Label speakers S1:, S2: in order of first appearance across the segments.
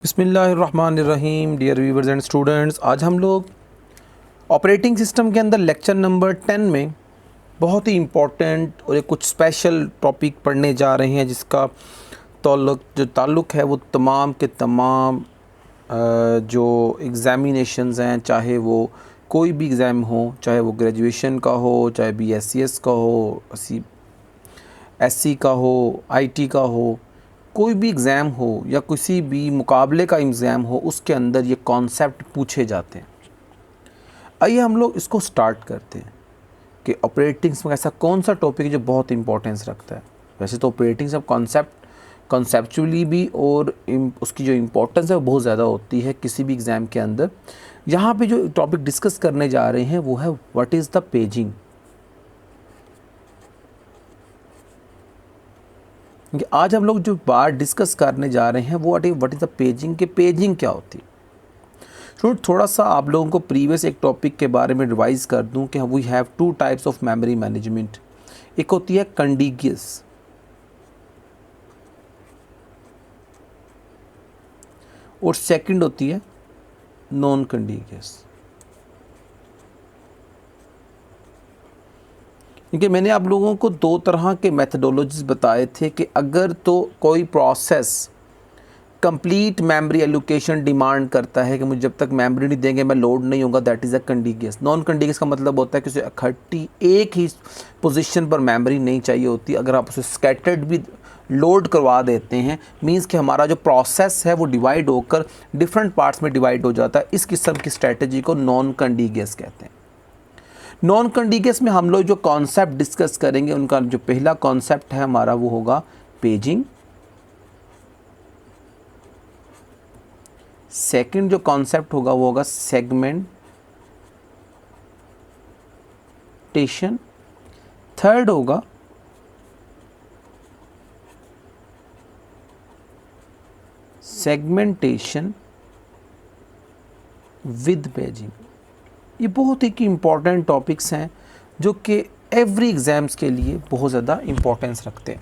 S1: बिस्मिल्लाहिर्रहमानिर्रहीम। Dear viewers and students, आज हम लोग ऑपरेटिंग सिस्टम के अंदर लेक्चर नंबर 10 में बहुत ही इम्पोर्टेंट और एक कुछ स्पेशल टॉपिक पढ़ने जा रहे हैं, जिसका ताल्लुक़ है वो तमाम के तमाम जो एग्ज़ामिनेशंस हैं, चाहे वो कोई भी एग्ज़ाम हो, चाहे वो ग्रेजुएशन का हो, चाहे BSc का हो, SC का हो, IT का हो, कोई भी एग्ज़ाम हो या किसी भी मुकाबले का एग्ज़ाम हो, उसके अंदर ये कॉन्सेप्ट पूछे जाते हैं। आइए हम लोग इसको स्टार्ट करते हैं कि ऑपरेटिंग्स में ऐसा कौन सा टॉपिक है जो बहुत इंपॉर्टेंस रखता है। वैसे तो ऑपरेटिंग्स अब कॉन्सेप्चुअली भी और उसकी जो इम्पोर्टेंस है वो बहुत ज़्यादा होती है किसी भी एग्ज़ाम के अंदर। यहाँ पे जो टॉपिक डिस्कस करने जा रहे हैं वो है व्हाट इज़ द पेजिंग। आज हम लोग जो बात डिस्कस करने जा रहे हैं वो व्हाट इज़ द पेजिंग, के पेजिंग क्या होती है। थोड़ा सा आप लोगों को प्रीवियस एक टॉपिक के बारे में रिवाइज कर दूं कि we have two types of memory management. एक होती है कंटीगियस और सेकंड होती है नॉन कंटीगियस। क्योंकि मैंने आप लोगों को दो तरह के मेथडोलॉजीज बताए थे कि अगर तो कोई process complete memory allocation demand करता है कि मुझे जब तक मेमोरी नहीं देंगे मैं लोड नहीं होगा, दैट इज़ अ कंटीगियस। नॉन कंटीगियस का मतलब होता है कि उसे इकट्ठी एक ही पोजीशन पर मेमोरी नहीं चाहिए होती। अगर आप उसे स्कैटर्ड भी लोड करवा देते हैं, मींस कि हमारा जो प्रोसेस है वो डिवाइड होकर डिफरेंट पार्ट्स में डिवाइड हो जाता है। इस किस्म की स्ट्रेटजी को नॉन कंटीगियस कहते हैं। नॉन कंटीगियस में हम लोग जो कॉन्सेप्ट डिस्कस करेंगे, उनका जो पहला कॉन्सेप्ट है हमारा वो होगा पेजिंग। सेकंड जो कॉन्सेप्ट होगा वो होगा सेगमेंटेशन। थर्ड होगा सेगमेंटेशन विद पेजिंग। ये बहुत ही इम्पॉर्टेंट टॉपिक्स हैं जो कि एवरी एग्ज़ाम्स के लिए बहुत ज़्यादा इम्पोर्टेंस रखते हैं।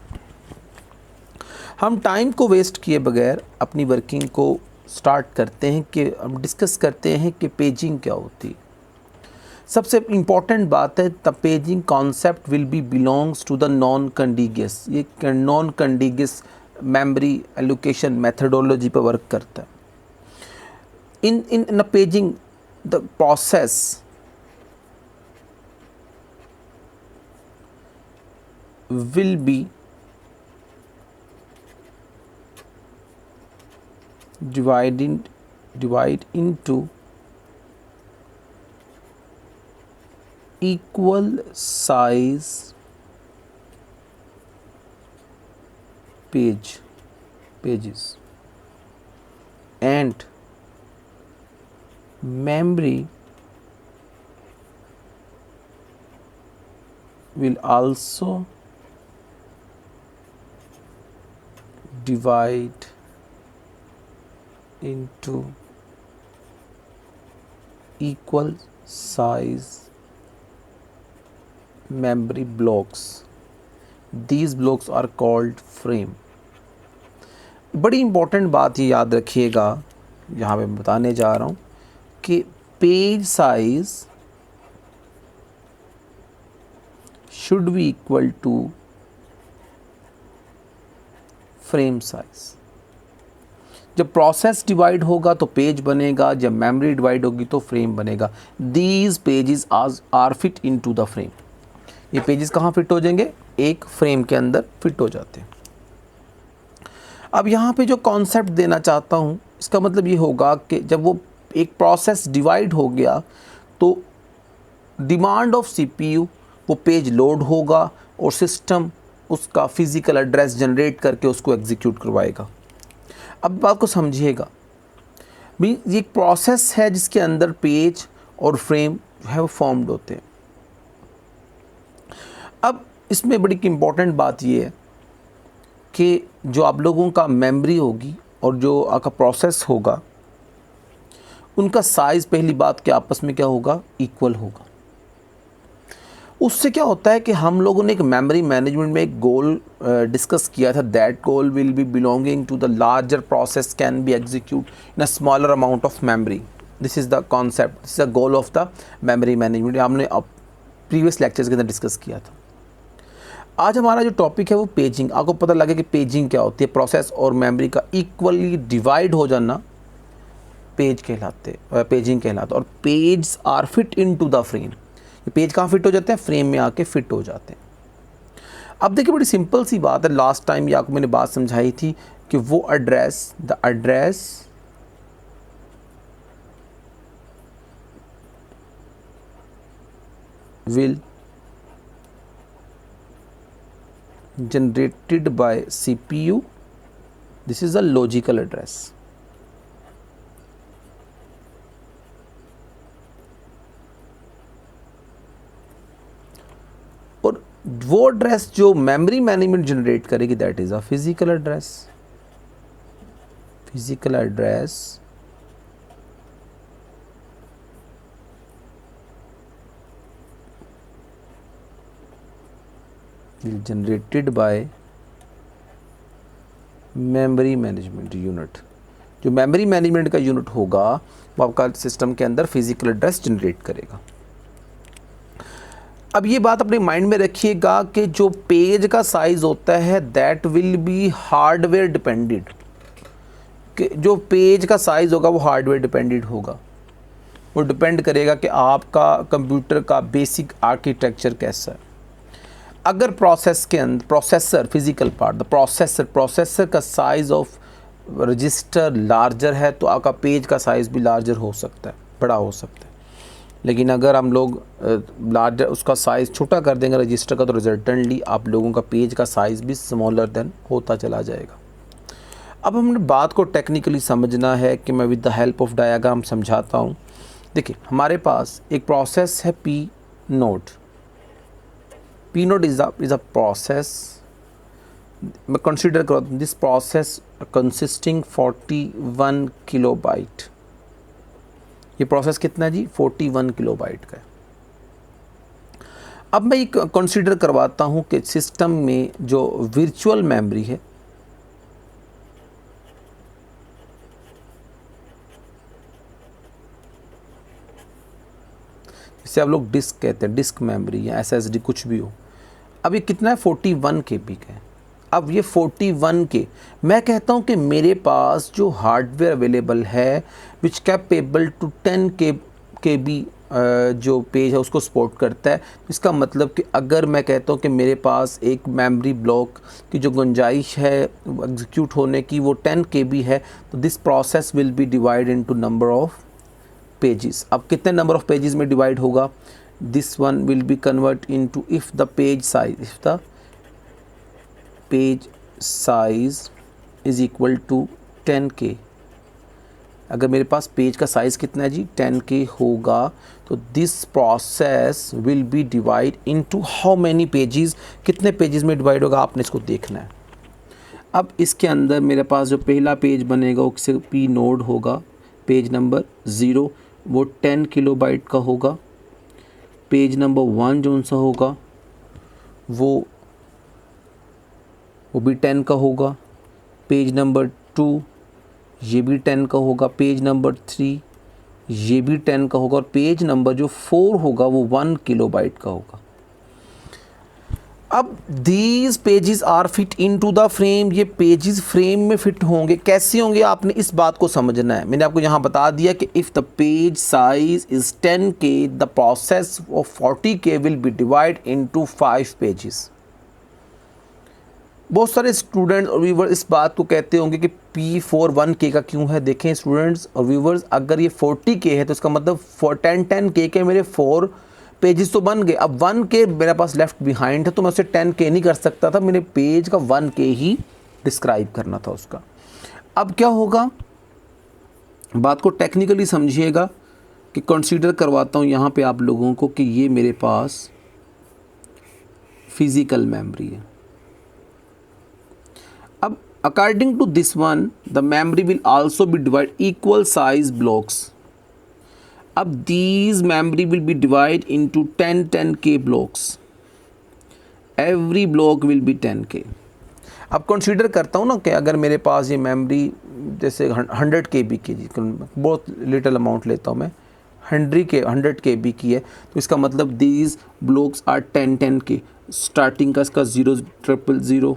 S1: हम टाइम को वेस्ट किए बगैर अपनी वर्किंग को स्टार्ट करते हैं कि हम डिस्कस करते हैं कि पेजिंग क्या होती है। सबसे इम्पॉर्टेंट बात है the paging concept will be belongs to the non contiguous. ये non contiguous memory allocation methodology पर वर्क करता है। In paging the process will be divide into equal size pages and memory will also divide into equal size memory blocks. These blocks are called frame. बड़ी important बात ये याद रखिएगा, यहाँ पे बताने जा रहा हूँ कि page size should be equal to frame size. जब प्रोसेस डिवाइड होगा तो पेज बनेगा, जब मेमोरी डिवाइड होगी तो फ्रेम बनेगा। These pages are fit into the frame. ये पेजेस कहाँ फिट हो जाएंगे? एक फ्रेम के अंदर फिट हो जाते हैं। अब यहाँ पे जो कॉन्सेप्ट देना चाहता हूँ, इसका मतलब ये होगा कि जब वो एक प्रोसेस डिवाइड हो गया तो डिमांड ऑफ CPU वो पेज लोड होगा और सिस्टम उसका फिज़िकल एड्रेस जनरेट करके उसको एग्जीक्यूट करवाएगा। अब बात को समझिएगा, भी ये एक प्रोसेस है जिसके अंदर पेज और फ्रेम जो है वो फॉर्म्ड होते हैं। अब इसमें बड़ी इम्पॉर्टेंट बात ये है कि जो आप लोगों का मेमोरी होगी और जो आपका प्रोसेस होगा, उनका साइज़ पहली बात कि आपस में क्या होगा? इक्वल होगा। उससे क्या होता है कि हम लोगों ने एक मेमोरी मैनेजमेंट में एक गोल डिस्कस किया था, that goal will be belonging to the larger process can be execute in a smaller amount of memory. This is the concept, this is the goal of the memory management, हमने previous lectures के अंदर discuss किया था। आज हमारा जो topic है वो पेजिंग। आपको पता लगे कि पेजिंग क्या होती है, प्रोसेस और मेमोरी का इक्वली डिवाइड हो जाना पेजिंग कहलाते। और page are fit into the frame. ये पेज कहाँ फिट हो जाते हैं, फ्रेम में आके फिट हो जाते हैं। अब देखिए बड़ी सिंपल सी बात है, लास्ट टाइम ये आपको मैंने बात समझाई थी कि वो address, the address will generated by CPU. This is a logical address. और वो एड्रेस जो मेमोरी मैनेजमेंट जनरेट करेगी that is a physical address. Physical address generated by memory management unit. जो मेमोरी मैनेजमेंट का यूनिट होगा वो आपका system के अंदर फिजिकल एड्रेस जनरेट करेगा। अब ये बात अपने माइंड में रखिएगा कि जो पेज का साइज होता है that will be hardware dependent. कि जो पेज का साइज होगा वो हार्डवेयर डिपेंडेंट होगा। वो डिपेंड करेगा कि आपका कंप्यूटर का बेसिक आर्किटेक्चर कैसा है। अगर प्रोसेस के अंदर processor, physical part, the processor का साइज ऑफ रजिस्टर लार्जर है तो आपका पेज का साइज़ भी लार्जर हो सकता है, बड़ा हो सकता है। लेकिन अगर हम लोग लार्जर उसका साइज़ छोटा कर देंगे रजिस्टर का तो रिजल्टेंटली आप लोगों का पेज का साइज़ भी स्मॉलर देन होता चला जाएगा। अब हमने बात को टेक्निकली समझना है कि मैं with the help of diagram समझाता हूँ। देखिए हमारे पास एक प्रोसेस है P nought. P nought is a process. मैं कंसिडर करो दिस प्रोसेस कंसिस्टिंग 41 किलोबाइट। ये प्रोसेस कितना है जी, 41 किलोबाइट का है। अब मैं एक कंसिडर करवाता हूँ कि सिस्टम में जो वर्चुअल मेमोरी है जिसे आप लोग डिस्क कहते हैं, डिस्क मेमोरी या एसएसडी कुछ भी हो। अब ये कितना है, 41 केबी का है। अब ये 41 के मैं कहता हूँ कि मेरे पास जो हार्डवेयर अवेलेबल है विच कैपेबल टू 10 केबी जो पेज है उसको सपोर्ट करता है। इसका मतलब कि अगर मैं कहता हूँ कि मेरे पास एक मेमोरी ब्लॉक की जो गुंजाइश है एग्जीक्यूट होने की वो 10 केबी है तो this process will be divide into number of pages. अब कितने नंबर ऑफ पेजेस में डिवाइड होगा, this one will be convert into if the page size, if the page size is equal to 10K। अगर मेरे पास page का size कितना है जी 10K होगा तो this process will be divide into how many pages, कितने pages में divide होगा आपने इसको देखना है। अब इसके अंदर मेरे पास जो पहला पेज बनेगा उससे पी नोड होगा, पेज नंबर 0 वो 10 किलोबाइट का होगा। पेज नंबर 1 जो सा होगा वो भी 10 का होगा। पेज नंबर 2 ये भी 10 का होगा। पेज नंबर 3 ये भी 10 का होगा और पेज नंबर जो 4 होगा वो 1 किलोबाइट का होगा। अब these pages are fit into the frame. ये पेजेस फ्रेम में फिट होंगे, कैसे होंगे आपने इस बात को समझना है। मैंने आपको यहाँ बता दिया कि if the page size is 10K the process of 40K will be divide into 5 pages. बहुत सारे स्टूडेंट्स और व्यूवर्स इस बात को कहते होंगे कि P4 1K का क्यों है। देखें स्टूडेंट्स और व्यूवर्स, अगर ये 40K है तो इसका मतलब 10K के मेरे 4 पेजेस तो बन गए। अब 1K मेरे पास लेफ्ट बिहाइंड है तो मैं उसे 10K नहीं कर सकता था, मेरे पेज का 1K ही डिस्क्राइब करना था उसका। अब क्या होगा, बात को टेक्निकली समझिएगा कि कंसीडर करवाता हूँ यहाँ पे आप लोगों को कि ये मेरे पास फिज़िकल मेमोरी है। अब according to this one the memory will also be divide equal size blocks. अब these memory will be divided into 10K blocks. Every block will be 10K. अब कंसीडर करता हूँ ना कि अगर मेरे पास ये मेमोरी जैसे 100 KB की, बहुत लिटिल अमाउंट लेता हूँ मैं, 100 KB की है, तो इसका मतलब these blocks are 10K. Starting का इसका 00000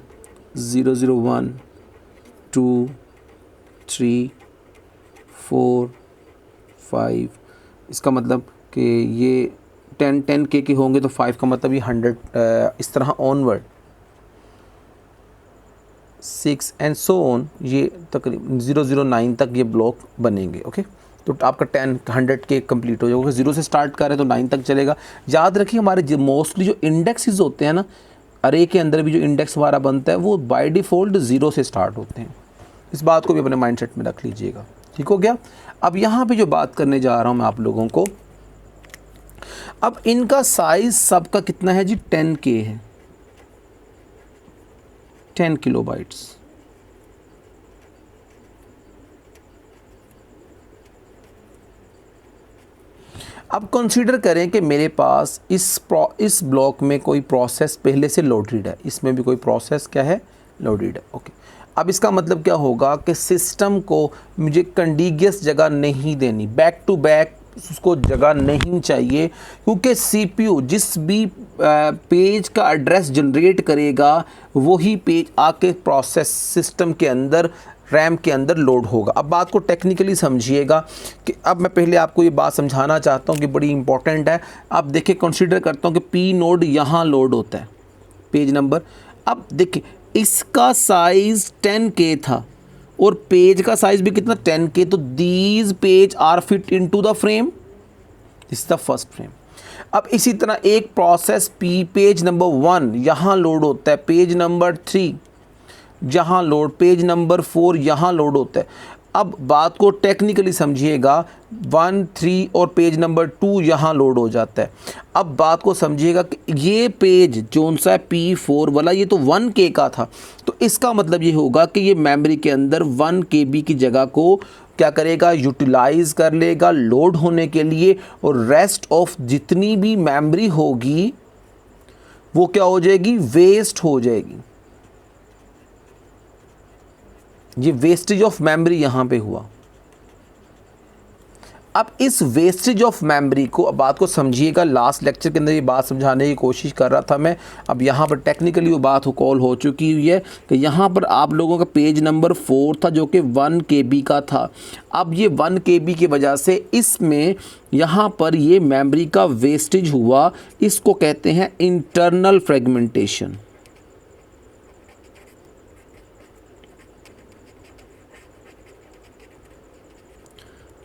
S1: 001 2 3 4 5, इसका मतलब कि ये 10K के होंगे तो 5 का मतलब ये 100, इस तरह ऑनवर्ड 6 एंड सो ऑन, ये तकरीबन 009 तक ये ब्लॉक बनेंगे. ओके, तो आपका 100K कंप्लीट हो जाएगा. 0 से स्टार्ट करें तो 9 तक चलेगा. याद रखिए हमारे मोस्टली जो इंडेक्सेस होते हैं ना, अरे के अंदर भी जो इंडेक्स हमारा बनता है वो बाय डिफ़ॉल्ट 0 से स्टार्ट होते हैं. इस बात को भी अपने माइंडसेट में रख लीजिएगा. ठीक हो गया. अब यहाँ पे जो बात करने जा रहा हूँ मैं आप लोगों को, अब इनका साइज सबका कितना है जी? 10K है, 10 किलोबाइट्स. अब कंसीडर करें कि मेरे पास इस ब्लॉक में कोई प्रोसेस पहले से लोडेड है, इसमें भी कोई प्रोसेस क्या है? लोडेड है. ओके, अब इसका मतलब क्या होगा कि सिस्टम को मुझे कंटीग्यूअस जगह नहीं देनी, बैक टू बैक उसको जगह नहीं चाहिए, क्योंकि सीपीयू जिस भी पेज का एड्रेस जनरेट करेगा वही पेज आके प्रोसेस सिस्टम के अंदर, रैम के अंदर लोड होगा. अब बात को टेक्निकली समझिएगा कि अब मैं पहले आपको ये बात समझाना चाहता हूँ कि बड़ी इंपॉर्टेंट है. अब देखिए, कंसीडर करता हूँ कि पी नोड यहाँ लोड होता है, पेज नंबर. अब देखिए इसका साइज़ 10K था और पेज का साइज़ भी कितना? 10K. तो these page are fit into the frame. This is the first frame. अब इसी तरह एक प्रोसेस पी पेज नंबर 1 यहाँ लोड होता है, पेज नंबर 3 जहाँ लोड, पेज नंबर 4 यहाँ लोड होता है. अब बात को टेक्निकली समझिएगा, 1 3 और पेज नंबर 2 यहाँ लोड हो जाता है. अब बात को समझिएगा कि ये पेज जोन सा है P4 वाला, ये तो 1K का था, तो इसका मतलब ये होगा कि ये मेमोरी के अंदर 1KB की जगह को क्या करेगा? यूटिलाइज कर लेगा लोड होने के लिए, और रेस्ट ऑफ जितनी भी मेमोरी होगी वो क्या हो जाएगी? वेस्ट हो जाएगी. ये वेस्टेज ऑफ मेमोरी यहाँ पे हुआ. अब इस वेस्टेज ऑफ मेमोरी को, अब बात को समझिएगा, लास्ट लेक्चर के अंदर ये बात समझाने की कोशिश कर रहा था मैं. अब यहाँ पर टेक्निकली वो बात कॉल हो चुकी हुई है कि यहाँ पर आप लोगों का पेज नंबर 4 था जो कि 1KB का था. अब ये 1KB की वजह से इसमें यहाँ पर ये मेमोरी का वेस्टेज हुआ. इसको कहते हैं इंटरनल फ्रेगमेंटेशन.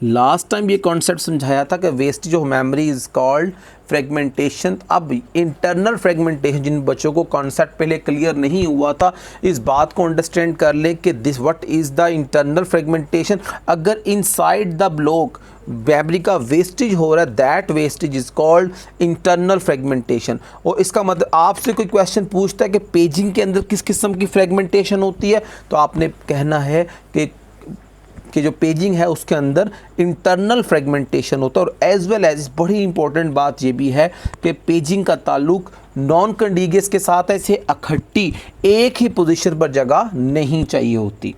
S1: लास्ट टाइम ये कॉन्सेप्ट समझाया था कि wastage of memory is called fragmentation. अब इंटरनल फ्रेगमेंटेशन, जिन बच्चों को कॉन्सेप्ट पहले क्लियर नहीं हुआ था, इस बात को अंडरस्टैंड कर ले कि this what is the internal fragmentation. अगर इनसाइड द ब्लॉक मेमोरी का वेस्टेज हो रहा है, that wastage is called internal fragmentation. और इसका मतलब आपसे कोई क्वेश्चन पूछता है कि पेजिंग के अंदर किस किस्म की फ्रेगमेंटेशन होती है, तो आपने कहना है कि जो पेजिंग है उसके अंदर इंटरनल फ्रेगमेंटेशन होता है. और एज वेल एज बड़ी इंपॉर्टेंट बात ये भी है कि पेजिंग का ताल्लुक नॉन कंटीग्यूअस के साथ है, इसे इकट्ठी एक ही पोजीशन पर जगह नहीं चाहिए होती.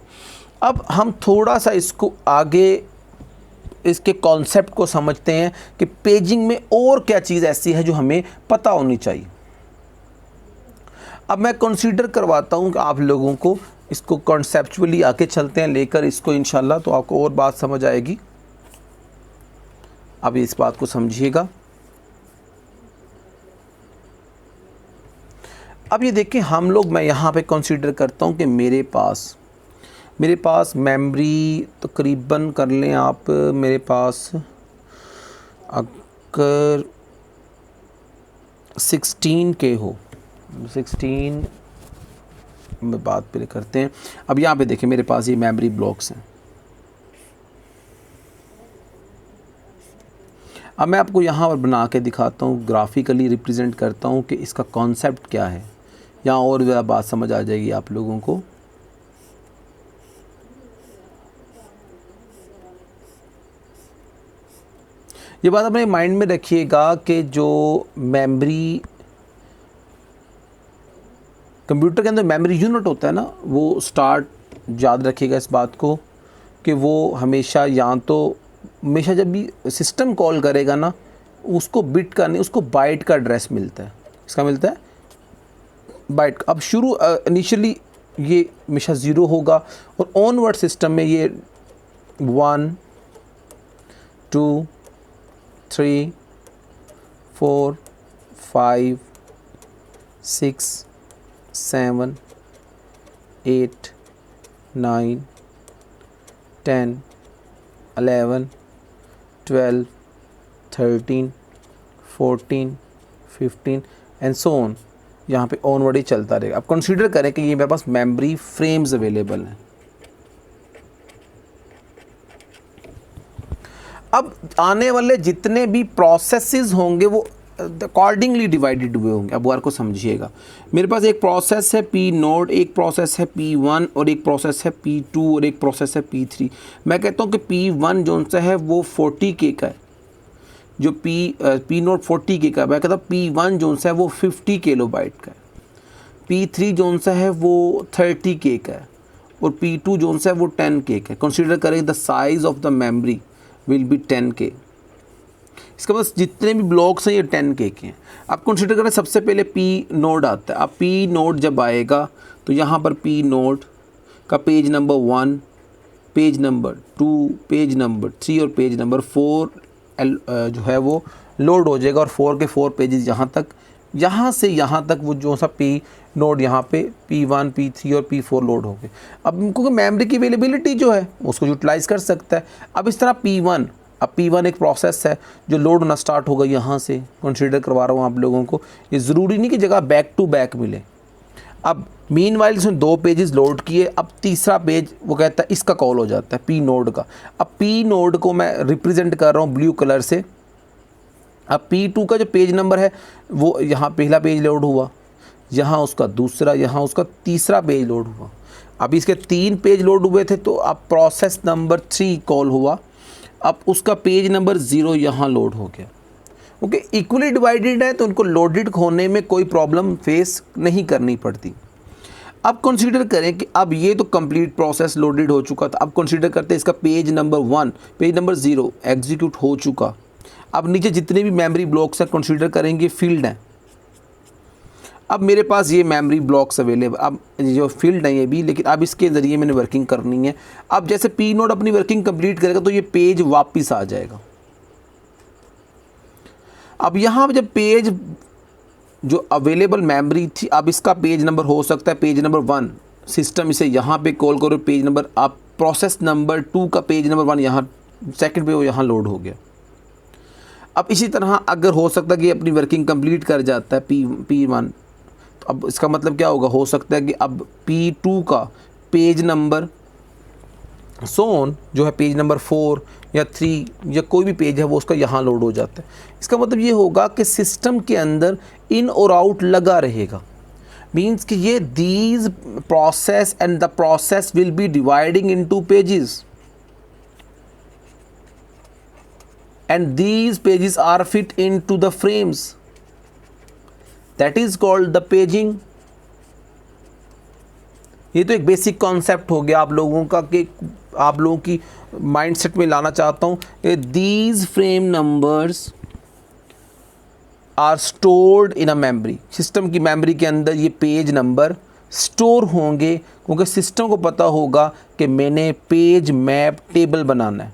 S1: अब हम थोड़ा सा इसको आगे इसके कॉन्सेप्ट को समझते हैं कि पेजिंग में और क्या चीज़ ऐसी है जो हमें पता होनी चाहिए. अब मैं कंसीडर करवाता हूँ कि आप लोगों को इसको कॉन्सेप्चुअली आके चलते हैं लेकर इसको इंशाल्लाह, तो आपको और बात समझ आएगी. अब इस बात को समझिएगा. अब ये देखें हम लोग, मैं यहाँ पे कंसीडर करता हूँ कि मेरे पास मेमोरी तकरीबन कर लें आप, मेरे पास अगर 16K हो, 16 में बात पहले करते हैं. अब यहाँ पे देखें मेरे पास ये मेमोरी ब्लॉक्स हैं. अब मैं आपको यहाँ पर बना के दिखाता हूँ, ग्राफिकली रिप्रेजेंट करता हूँ कि इसका कॉन्सेप्ट क्या है. यहाँ और ज़्यादा बात समझ आ जाएगी आप लोगों को. ये बात अपने माइंड में रखिएगा कि जो मेमोरी, कंप्यूटर के अंदर मेमोरी यूनिट होता है ना, वो स्टार्ट, याद रखिएगा इस बात को कि वो हमेशा हमेशा जब भी सिस्टम कॉल करेगा ना, उसको बिट का नहीं, उसको बाइट का एड्रेस मिलता है। इसका मिलता है बाइट। अब शुरू इनिशियली ये हमेशा 0 होगा और ऑनवर्ड सिस्टम में ये 1 2 3 4 5 6 7 8 9 10 11 12 13 14 15 एंड सो ऑन, यहाँ पे ऑनवर्ड ही चलता रहेगा। अब कंसीडर करें कि ये मेरे पास मेमोरी फ्रेम्स अवेलेबल हैं। अब आने वाले जितने भी प्रोसेसेस होंगे वो अकॉर्डिंगली डिवाइडेड हुए होंगे। अब वार को समझिएगा, मेरे पास एक प्रोसेस है पी नोड, एक प्रोसेस है P1 और एक प्रोसेस है P2 और एक प्रोसेस है P3। मैं कहता हूँ कि P1 जो सा है वो 40K का है, जो P नोड 40K का है। मैं कहता हूँ P1 जो सा है वो 50 किलोबाइट का है, P3 जो सा है वो 30K का है और P2 जो सा है वो 10K का है। कंसिडर करें the size of the memory will be 10K। इसके पास जितने भी ब्लॉक्स हैं ये 10K के हैं। आप कंसिडर करें सबसे पहले P नोड आता है। अब P नोड जब आएगा तो यहाँ पर P नोड का page number 1, page number 2, page number 3 और पेज नंबर 4 जो है वो लोड हो जाएगा और 4 के 4 पेजेस यहाँ से यहाँ तक वो जो सा P नोड यहाँ पे P1, P3 और P4 लोड हो गए। अब क्योंकि मेमोरी की अवेलेबिलिटी जो है उसको यूटिलाइज़ कर सकता है। अब इस तरह P1, अब P1 एक प्रोसेस है जो लोड होना स्टार्ट होगा। यहाँ से कंसीडर करवा रहा हूँ आप लोगों को, ये ज़रूरी नहीं कि जगह बैक टू बैक मिले। अब मीनवाइल इसमें 2 पेजेस लोड किए, अब तीसरा पेज वो कहता है इसका कॉल हो जाता है P नोड का। अब P नोड को मैं रिप्रेजेंट कर रहा हूँ ब्लू कलर से। अब P2 का जो पेज नंबर है वो यहाँ पहला पेज लोड हुआ, यहाँ उसका दूसरा, यहाँ उसका तीसरा पेज लोड हुआ। अब इसके 3 पेज लोड हुए थे तो अब प्रोसेस नंबर 3 कॉल हुआ, अब उसका पेज नंबर 0 यहाँ लोड हो गया। ओके, इक्वली डिवाइडेड है तो उनको लोडेड होने में कोई प्रॉब्लम फेस नहीं करनी पड़ती। अब कंसीडर करें कि अब ये तो कंप्लीट प्रोसेस लोडेड हो चुका था। अब कंसीडर करते हैं इसका page number 1, page number 0 execute हो चुका। अब नीचे जितने भी मेमोरी ब्लॉक्स हैं कंसीडर करेंगे फील्ड हैं। अब मेरे पास ये मेमोरी ब्लॉक्स अवेलेबल, अब जो फील्ड है ये भी, लेकिन अब इसके ज़रिए मैंने वर्किंग करनी है। अब जैसे P नोड अपनी वर्किंग कंप्लीट करेगा तो ये पेज वापस आ जाएगा। अब यहाँ जब पेज जो अवेलेबल मेमोरी थी, अब इसका पेज नंबर हो सकता है पेज नंबर 1, सिस्टम इसे यहाँ पे कॉल करो पेज नंबर, आप प्रोसेस नंबर 2 का पेज नंबर 1 यहाँ सेकंड पे वो यहाँ लोड हो गया। अब इसी तरह अगर हो सकता है कि अपनी वर्किंग कंप्लीट कर जाता है P1, तो अब इसका मतलब क्या होगा, हो सकता है कि अब P2 का पेज नंबर सोन जो है पेज नंबर 4 या 3 या कोई भी पेज है वो उसका यहाँ लोड हो जाता है। इसका मतलब ये होगा कि सिस्टम के अंदर इन और आउट लगा रहेगा। मीन्स कि ये these process and the process will B dividing into pages and these pages are fit into the frames, that is called the paging। ये तो एक बेसिक कॉन्सेप्ट हो गया आप लोगों का कि आप लोगों की माइंडसेट में लाना चाहता हूँ। these frame numbers are stored in a memory, system की मेमोरी के अंदर ये पेज नंबर स्टोर होंगे, क्योंकि सिस्टम को पता होगा कि मैंने पेज मैप टेबल बनाना है।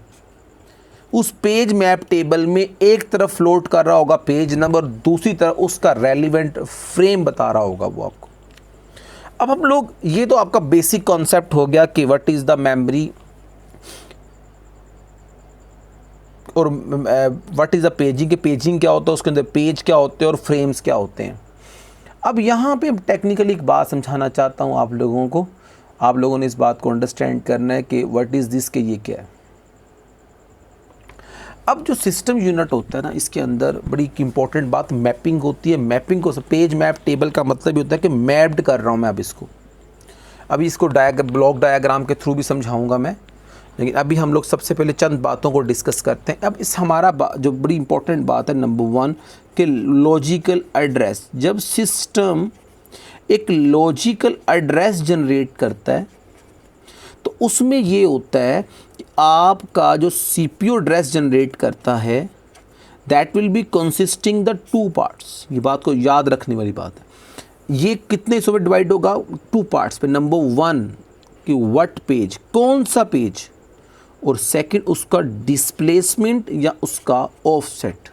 S1: उस पेज मैप टेबल में एक तरफ फ्लोट कर रहा होगा पेज नंबर, दूसरी तरफ उसका रेलिवेंट फ्रेम बता रहा होगा वो आपको। अब हम लोग, ये तो आपका बेसिक कॉन्सेप्ट हो गया कि व्हाट इज़ द मेमोरी और व्हाट इज़ द पेजिंग, के पेजिंग क्या होता है, उसके अंदर पेज क्या होते हैं और फ्रेम्स क्या होते हैं। अब यहाँ पे टेक्निकली एक बात समझाना चाहता हूँ आप लोगों को, आप लोगों ने इस बात को अंडरस्टैंड करना है कि व्हाट इज़ दिस, के ये क्या है। अब जो सिस्टम यूनिट होता है ना, इसके अंदर बड़ी इंपॉर्टेंट बात मैपिंग होती है। मैपिंग को पेज मैप टेबल का मतलब ये होता है कि मैप्ड कर रहा हूँ मैं अब इसको। अभी इसको ब्लॉक डायग्राम के थ्रू भी समझाऊंगा मैं, लेकिन अभी हम लोग सबसे पहले चंद बातों को डिस्कस करते हैं। अब इस हमारा जो बड़ी इंपॉर्टेंट बात है नंबर 1 कि लॉजिकल एड्रेस। जब सिस्टम एक लॉजिकल एड्रेस जनरेट करता है तो उसमें ये होता है कि आपका जो CPU एड्रेस जनरेट करता है that will be consisting the 2 parts. ये बात को याद रखने वाली बात है। ये कितने हिस्सों में डिवाइड होगा? 2 पार्ट्स पे। नंबर 1 कि व्हाट पेज, कौन सा पेज, और सेकंड उसका डिस्प्लेसमेंट या उसका ऑफसेट।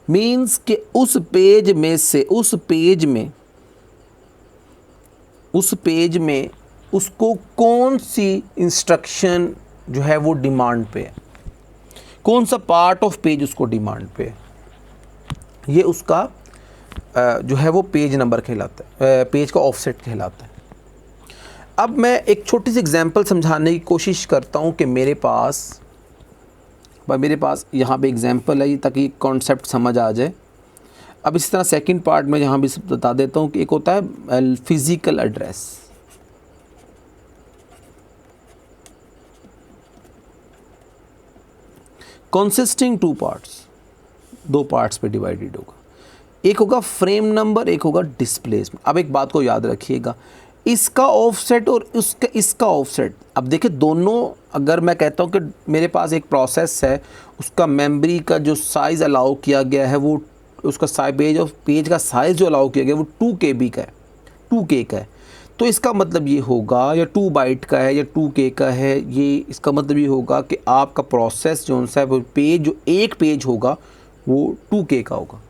S1: मीन्स कि उस पेज में उसको कौन सी इंस्ट्रक्शन जो है वो डिमांड पे है, कौन सा पार्ट ऑफ पेज उसको डिमांड पे है। ये उसका जो है वो पेज नंबर कहलाता है, पेज का ऑफसेट कहलाता है। अब मैं एक छोटी सी एग्जांपल समझाने की कोशिश करता हूँ कि मेरे पास यहाँ पे एग्जांपल है ताकि कॉन्सेप्ट समझ आ जाए। अब इसी तरह सेकंड पार्ट में यहाँ भी बता देता हूँ कि एक होता है physical address. Consisting 2 parts, 2 parts पे डिवाइडेड होगा। एक होगा फ्रेम नंबर, एक होगा डिस्प्लेसमेंट। अब एक बात को याद रखिएगा, इसका ऑफसेट और इसका ऑफसेट। अब देखिए दोनों, अगर मैं कहता हूँ कि मेरे पास एक प्रोसेस है, उसका मेमोरी का जो साइज़ अलाउ किया गया है वो उसका पेज का साइज़ जो अलाउ किया गया है वो 2 KB का है, 2K का है। तो इसका मतलब ये होगा, या 2 बाइट का है या 2K का है, ये इसका मतलब ये होगा कि आपका प्रोसेस जो सा है वो पेज, जो एक पेज होगा वो 2K का होगा।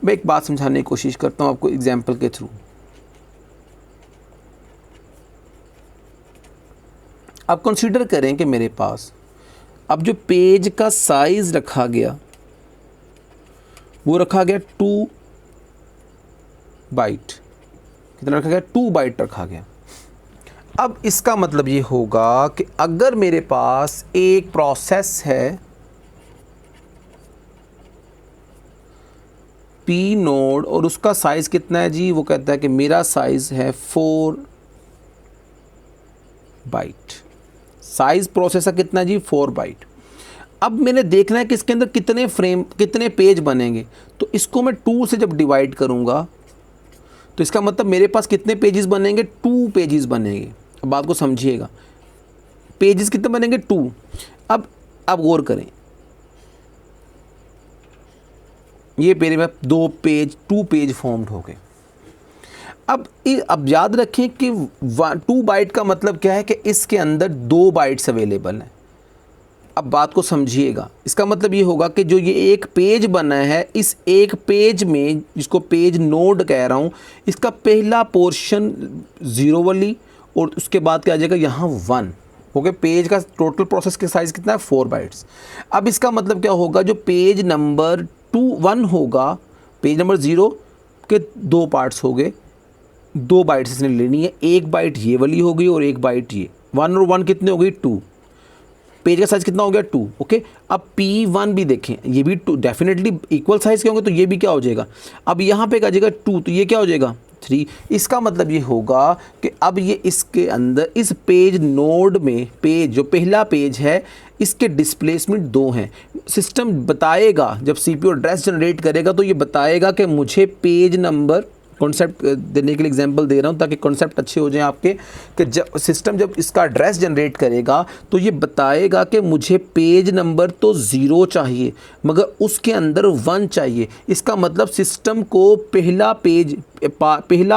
S1: मैं एक बात समझाने की कोशिश करता हूँ आपको एग्जाम्पल के थ्रू। अब कंसीडर करें कि मेरे पास अब जो पेज का साइज़ रखा गया वो रखा गया 2 बाइट। कितना रखा गया? 2 बाइट रखा गया। अब इसका मतलब ये होगा कि अगर मेरे पास एक प्रोसेस है P नोड और उसका साइज़ कितना है जी? वो कहता है कि मेरा साइज़ है 4 बाइट। साइज़ प्रोसेसर कितना है जी? 4 बाइट। अब मैंने देखना है कि इसके अंदर कितने पेज बनेंगे। तो इसको मैं 2 से जब डिवाइड करूँगा तो इसका मतलब मेरे पास कितने पेजेस बनेंगे? 2 पेजेस बनेंगे। अब बात को समझिएगा, पेजेस कितने बनेंगे? 2। अब गौर करें, ये मेरे में 2 पेज फॉर्म्ड हो गए। अब याद रखें कि 2 बाइट का मतलब क्या है कि इसके अंदर 2 बाइट्स अवेलेबल हैं। अब बात को समझिएगा, इसका मतलब ये होगा कि जो ये एक पेज बना है, इस एक पेज में, जिसको पेज नोड कह रहा हूँ, इसका पहला पोर्शन 0 वाली और उसके बाद क्या आ जाएगा यहाँ 1। ओके, पेज का टोटल प्रोसेस के साइज़ कितना है? 4 बाइट्स। अब इसका मतलब क्या होगा, जो पेज नंबर 1 होगा, पेज नंबर 0 के 2 पार्ट्स हो गए, 2 बाइट्स इसने लेनी है। 1 बाइट ये वाली हो गई और 1 बाइट ये। 1 और 1 कितने हो गई? 2। पेज का साइज़ कितना हो गया? 2। ओके, अब P1 भी देखें, ये भी 2 डेफिनेटली इक्वल साइज़ के होंगे, तो ये भी क्या हो जाएगा? अब यहाँ पे आ जाएगा 2, तो ये क्या हो जाएगा? 3। इसका मतलब ये होगा कि अब ये इसके अंदर इस पेज नोड में जो पहला पेज है, इसके डिस्प्लेसमेंट 2 हैं। सिस्टम बताएगा, जब CPU एड्रेस जनरेट करेगा तो ये बताएगा कि मुझे पेज नंबर, कॉन्सेप्ट देने के लिए एग्जांपल दे रहा हूँ ताकि कॉन्सेप्ट अच्छे हो जाएं आपके, कि जब सिस्टम जब इसका एड्रेस जनरेट करेगा तो ये बताएगा कि मुझे पेज नंबर तो 0 चाहिए मगर उसके अंदर 1 चाहिए। इसका मतलब सिस्टम को पहला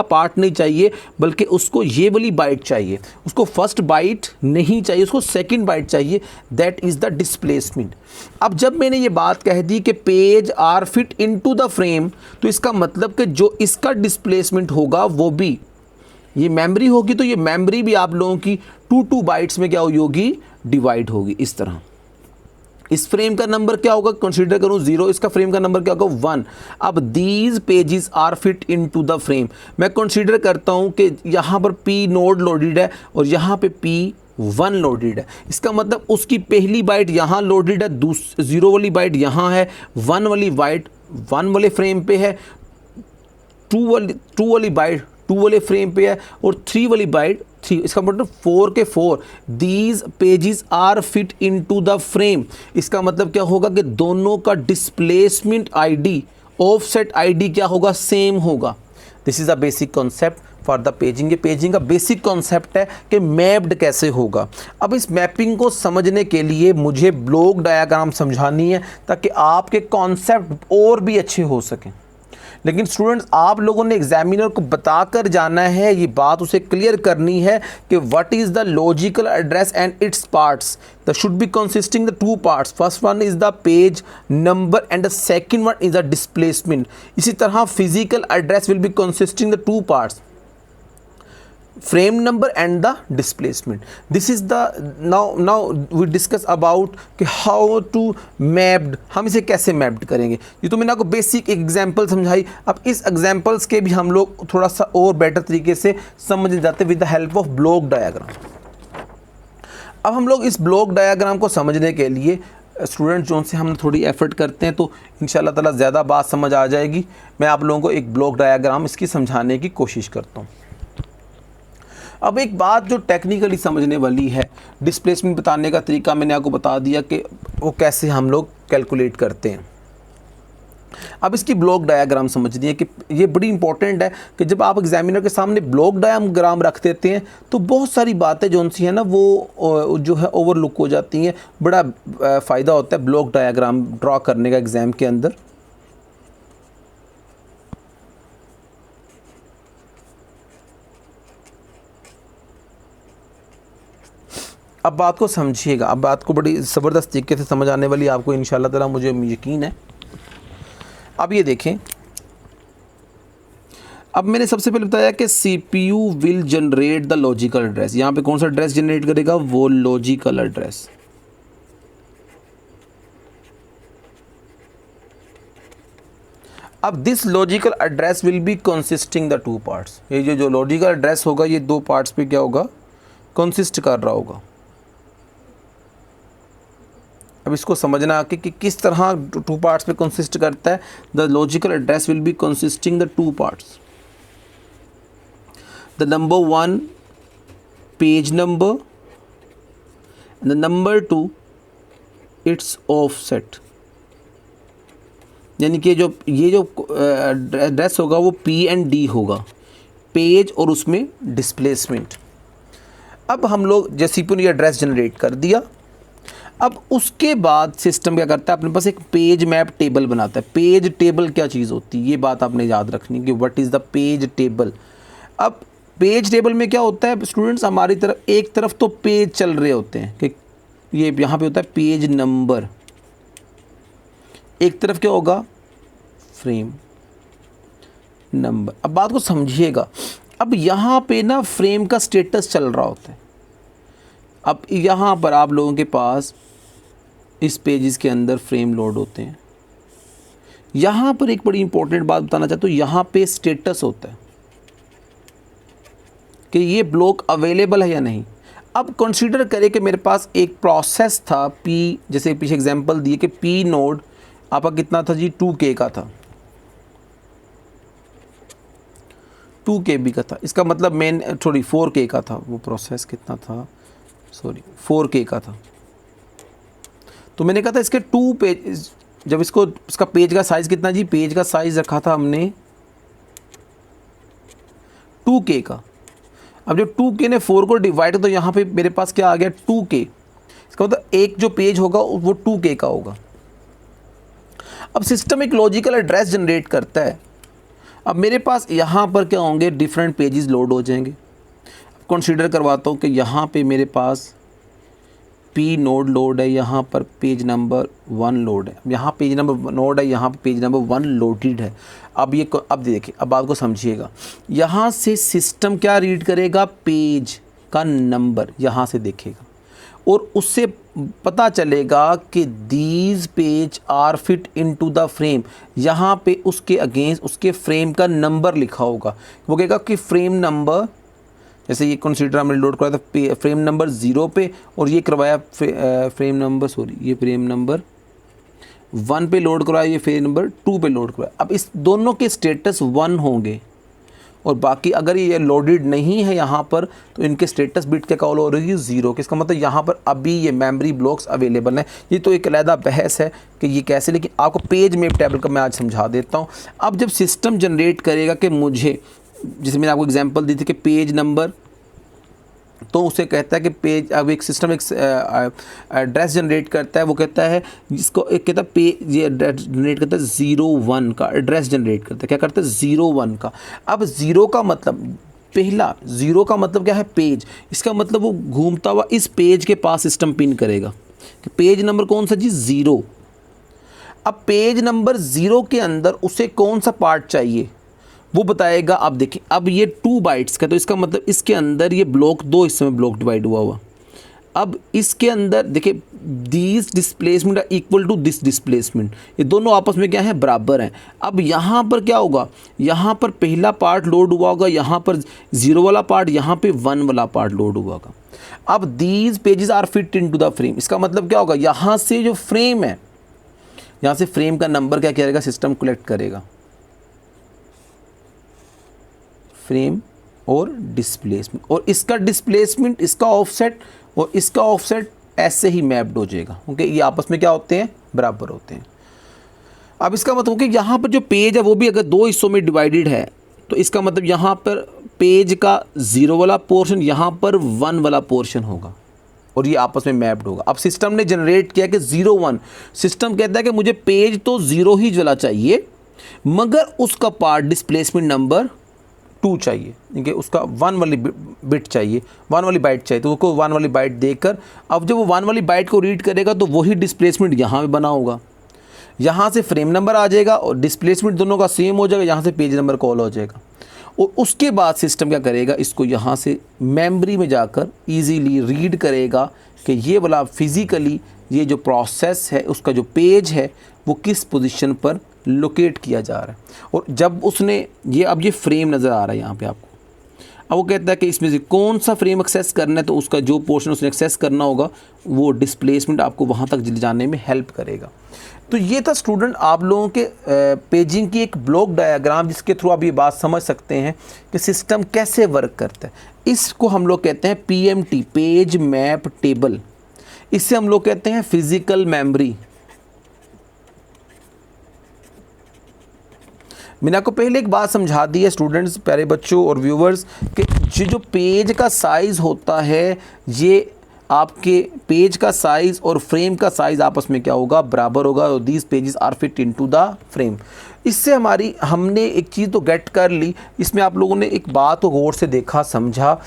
S1: पार्ट नहीं चाहिए, बल्कि उसको ये वाली बाइट चाहिए, उसको फर्स्ट बाइट नहीं चाहिए, उसको सेकंड बाइट चाहिए। That is the displacement. अब जब मैंने ये बात कह दी कि page are fit into the frame, तो इसका मतलब कि जो इसका डिस्प्लेसमेंट होगा वो भी, ये मेमोरी होगी तो ये मेमोरी भी आप लोगों की 2 बाइट्स में क्या होगी? डिवाइड होगी। इस तरह इस फ्रेम का नंबर क्या होगा? कंसीडर करूं 0, इसका फ्रेम का नंबर क्या होगा? 1। अब these pages are fit into the frame. मैं कंसीडर करता हूं कि यहाँ पर P नोड लोडेड है और यहाँ पे P1 लोडेड है। इसका मतलब उसकी पहली बाइट यहाँ लोडेड है, 0 वाली बाइट यहाँ है, 1 वाली बाइट 1 वाले फ्रेम पे है, 2 वाली बाइट 2 वाले फ्रेम पे है और 3 वाली बाइट ठीक, इसका मतलब 4 के 4 these pages are fit into the frame. इसका मतलब क्या होगा कि दोनों का डिस्प्लेसमेंट आईडी, ऑफसेट आईडी क्या होगा, सेम होगा। This is the basic concept for the paging. ये पेजिंग का बेसिक कॉन्सेप्ट है कि मैप्ड कैसे होगा। अब इस मैपिंग को समझने के लिए मुझे ब्लॉक डायग्राम समझानी है ताकि आपके कॉन्सेप्ट और भी अच्छे हो सकें। लेकिन स्टूडेंट्स, आप लोगों ने एग्जामिनर को बताकर जाना है, ये बात उसे क्लियर करनी है कि what is the logical address and its parts. The should be consisting the 2 parts. First one is the page number and the second one is the displacement. इसी तरह physical address will be consisting the 2 parts, frame number and the displacement. This is the now we discuss about कि how to mapped, हम इसे कैसे mapped करेंगे। ये तो मैंने आपको बेसिक एग्जांपल समझाई। अब इस एग्जांपल्स के भी हम लोग थोड़ा सा और बेटर तरीके से समझ जाते with the help of block diagram. अब हम लोग इस ब्लॉक डायग्राम को समझने के लिए स्टूडेंट जोन से हम थोड़ी एफर्ट करते हैं तो इंशाल्लाह ताला ज़्यादा बात समझ आ जाएगी। मैं आप लोगों को एक ब्लॉक डायग्राम इसकी समझाने की कोशिश करता हूँ। अब एक बात जो टेक्निकली समझने वाली है, डिस्प्लेसमेंट बताने का तरीका मैंने आपको बता दिया कि वो कैसे हम लोग कैलकुलेट करते हैं। अब इसकी ब्लॉक डायग्राम समझनी है कि ये बड़ी इंपॉर्टेंट है कि जब आप एग्जामिनर के सामने ब्लॉक डायग्राम रख देते हैं तो बहुत सारी बातें जो सी है ना वो जो है ओवरलुक हो जाती हैं। बड़ा फ़ायदा होता है ब्लॉक डायग्राम ड्रॉ करने का एग्ज़ाम के अंदर। अब बात को समझिएगा, अब बात को बड़ी ज़बरदस्त तरीके से समझ आने वाली आपको इंशाल्लाह ताला, मुझे यकीन है। अब ये देखें, अब मैंने सबसे पहले बताया कि CPU will generate the logical address. यहाँ पे कौन सा एड्रेस जनरेट करेगा, वो लॉजिकल एड्रेस। अब this logical address will be consisting the 2 parts. ये जो लॉजिकल एड्रेस होगा ये 2 पार्ट्स पे क्या होगा, कंसिस्ट कर रहा होगा। अब इसको समझना कि किस तरह 2 पार्ट्स पे कंसिस्ट करता है। The logical address will be consisting the 2 parts. The number 1 page number, the number 2 it's offset. यानी कि ये जो एड्रेस होगा वो P एंड D होगा, पेज और उसमें डिस्प्लेसमेंट। अब हम लोग जैसे ही ये एड्रेस जनरेट कर दिया, अब उसके बाद सिस्टम क्या करता है, अपने पास एक पेज मैप टेबल बनाता है। पेज टेबल क्या चीज़ होती है, ये बात आपने याद रखनी कि what is the page table. अब पेज टेबल में क्या होता है स्टूडेंट्स, हमारी तरफ एक तरफ तो पेज चल रहे होते हैं कि ये यहाँ पे होता है पेज नंबर, एक तरफ क्या होगा, फ्रेम नंबर। अब बात को समझिएगा, अब यहाँ पे ना फ्रेम का स्टेटस चल रहा होता है। अब यहाँ पर आप लोगों के पास इस पेजेस के अंदर फ्रेम लोड होते हैं। यहाँ पर एक बड़ी इंपॉर्टेंट बात बताना चाहता हूँ, यहाँ पे स्टेटस होता है कि ये ब्लॉक अवेलेबल है या नहीं। अब कंसीडर करें कि मेरे पास एक प्रोसेस था P, जैसे पीछे एग्जांपल दिए कि P नोड आपका कितना था जी, 2K का था, 2KB का था। इसका मतलब मेन 4K का था, वो प्रोसेस कितना था, 4K का था। तो मैंने कहा था इसके 2 पेज, जब इसका पेज का साइज़ कितना जी, पेज का साइज़ रखा था हमने 2K का। अब जब 2K ने 4 को डिवाइड, तो यहाँ पे मेरे पास क्या आ गया, 2K। इसका मतलब एक जो पेज होगा वो 2K का होगा। अब सिस्टम एक लॉजिकल एड्रेस जनरेट करता है। अब मेरे पास यहाँ पर क्या होंगे, डिफरेंट पेजेस लोड हो जाएंगे। कंसीडर करवाता हूँ कि यहाँ पे मेरे पास P नोड लोड है, यहाँ पर पेज नंबर 1 लोड है, यहाँ पेज नंबर नोड है, यहाँ पर पेज नंबर 1 लोडेड है। अब देखिए, अब बात को समझिएगा, यहाँ से सिस्टम क्या रीड करेगा, पेज का नंबर यहाँ से देखेगा और उससे पता चलेगा कि these page are fit into the frame. यहाँ पे उसके अगेंस्ट उसके फ्रेम का नंबर लिखा होगा। वो कहेगा कि फ्रेम नंबर, जैसे ये कंसीडर हमने लोड कराया था फ्रेम नंबर 0 पे, और ये करवाया फ्रेम नंबर 1 पे लोड करवाया, ये फ्रेम नंबर 2 पे लोड करवाया। अब इस दोनों के स्टेटस 1 होंगे और बाकी अगर ये लोडेड नहीं है यहाँ पर तो इनके स्टेटस बिट क्या कॉल हो रही है 0 की। इसका मतलब यहाँ पर अभी ये मेमोरी ब्लॉक्स अवेलेबल हैं। ये तो एक अलहदा बहस है कि ये कैसे, लेकिन आपको पेज मैप टेबल का मैं आज समझा देता हूँ। अब जब सिस्टम जनरेट करेगा कि मुझे, जैसे मैंने आपको एग्जांपल दी थी कि पेज नंबर, तो उसे कहता है कि पेज, अब एक सिस्टम एक एड्रेस जनरेट करता है, वो कहता है जिसको एक कहता है पेज, ये एड्रेस जनरेट करता है 01 का एड्रेस जनरेट करता है। क्या करता है 01 का। अब 0 का मतलब, पहला 0 का मतलब क्या है पेज, इसका मतलब वो घूमता हुआ इस पेज के पास सिस्टम पिन करेगा कि पेज नंबर कौन सा जी 0। अब पेज नंबर 0 के अंदर उसे कौन सा पार्ट चाहिए वो बताएगा। अब देखिए, अब ये 2 बाइट्स का, तो इसका मतलब इसके अंदर ये ब्लॉक 2 हिस्से में ब्लॉक डिवाइड हुआ। अब इसके अंदर देखिए, this displacement are equal to this displacement, ये दोनों आपस में क्या है, बराबर हैं। अब यहाँ पर क्या होगा, यहाँ पर पहला पार्ट लोड हुआ होगा, यहाँ पर 0 वाला पार्ट, यहाँ पे 1 वाला पार्ट लोड हुआ होगा। अब these pages are fit into the frame, इसका मतलब क्या होगा, यहाँ से जो फ्रेम है, यहाँ से फ्रेम का नंबर क्या करेगा, सिस्टम कलेक्ट करेगा, फ्रेम और डिस्प्लेसमेंट, और इसका डिस्प्लेसमेंट, इसका ऑफसेट और इसका ऑफसेट ऐसे ही मैप्ड हो जाएगा, क्योंकि ये आपस में क्या होते हैं, बराबर होते हैं। अब इसका मतलब कि यहाँ पर जो पेज है वो भी अगर 2 हिस्सों में डिवाइडेड है, तो इसका मतलब यहाँ पर पेज का 0 वाला पोर्शन, यहाँ पर 1 वाला पोर्शन होगा और ये आपस में मैप्ड होगा। अब सिस्टम ने जनरेट किया कि 01, सिस्टम कहता है कि मुझे पेज तो 0 ही वाला चाहिए, मगर उसका पार्ट डिस्प्लेसमेंट नंबर 2 चाहिए, क्योंकि उसका 1 वाली बिट चाहिए, 1 वाली बाइट चाहिए, तो उसको 1 वाली बाइट देकर, अब जब वो 1 वाली बाइट को रीड करेगा तो वही डिस्प्लेसमेंट यहाँ पे बना होगा, यहाँ से फ्रेम नंबर आ जाएगा और डिस्प्लेसमेंट दोनों का सेम हो जाएगा, यहाँ से पेज नंबर कॉल हो जाएगा। और उसके बाद सिस्टम क्या करेगा, इसको यहाँ से मेमोरी में जाकर ईजीली रीड करेगा कि ये वाला फिज़िकली ये जो प्रोसेस है उसका जो पेज है वो किस पोजीशन पर लोकेट किया जा रहा है। और जब उसने ये, अब ये फ्रेम नज़र आ रहा है यहाँ पे आपको, अब वो कहता है कि इसमें से कौन सा फ्रेम एक्सेस करना है, तो उसका जो पोर्शन उसने एक्सेस करना होगा वो डिस्प्लेसमेंट आपको वहाँ तक जाने में हेल्प करेगा। तो ये था स्टूडेंट आप लोगों के पेजिंग की एक ब्लॉक डायग्राम, जिसके थ्रू आप ये बात समझ सकते हैं कि सिस्टम कैसे वर्क करता है। इसको हम लोग कहते हैं PMT, पेज मैप टेबल। इससे हम लोग कहते हैं फिजिकल मेमोरी। मैंने आपको पहले एक बात समझा दी है स्टूडेंट्स, प्यारे बच्चों और व्यूवर्स, कि जो पेज का साइज़ होता है, ये आपके पेज का साइज़ और फ्रेम का साइज़ आपस में क्या होगा, बराबर होगा। और these pages are fit into the frame. इससे हमने एक चीज़ तो गेट कर ली, इसमें आप लोगों ने एक बात को गौर से देखा, समझा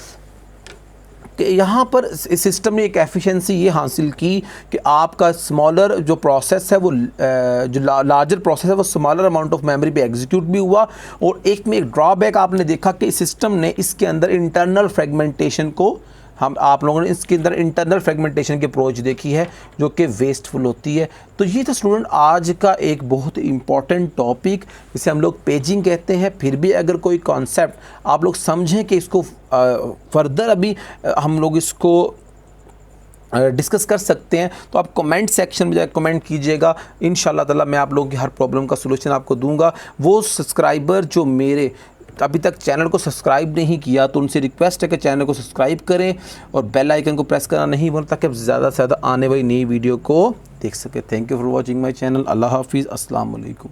S1: कि यहाँ पर इस सिस्टम ने एक एफिशिएंसी ये हासिल की कि आपका स्मॉलर जो प्रोसेस है वो जो लार्जर प्रोसेस है वो स्मॉलर अमाउंट ऑफ मेमोरी पे एग्जीक्यूट भी हुआ। और एक में एक ड्रॉबैक आपने देखा कि सिस्टम ने इसके अंदर इंटरनल फ्रेगमेंटेशन को, आप लोगों ने इसके अंदर इंटरनल फ्रेगमेंटेशन की अप्रोच देखी है जो कि वेस्टफुल होती है। तो ये था स्टूडेंट आज का एक बहुत इंपॉर्टेंट टॉपिक, जिसे हम लोग पेजिंग कहते हैं। फिर भी अगर कोई कॉन्सेप्ट आप लोग समझें कि इसको फर्दर अभी हम लोग इसको डिस्कस कर सकते हैं, तो आप कमेंट सेक्शन में जाकर कमेंट कीजिएगा। इंशाल्लाह ताला मैं आप लोगों की हर प्रॉब्लम का सलूशन आपको दूंगा। वो सब्सक्राइबर जो मेरे अभी तक चैनल को सब्सक्राइब नहीं किया, तो उनसे रिक्वेस्ट है कि चैनल को सब्सक्राइब करें और बेल आइकन को प्रेस करना नहीं भूलें, ताकि आप ज़्यादा से ज़्यादा आने वाली नई वीडियो को देख सकें। Thank you for watching my channel. अल्लाह हाफिज़। अस्सलाम वालेकुम।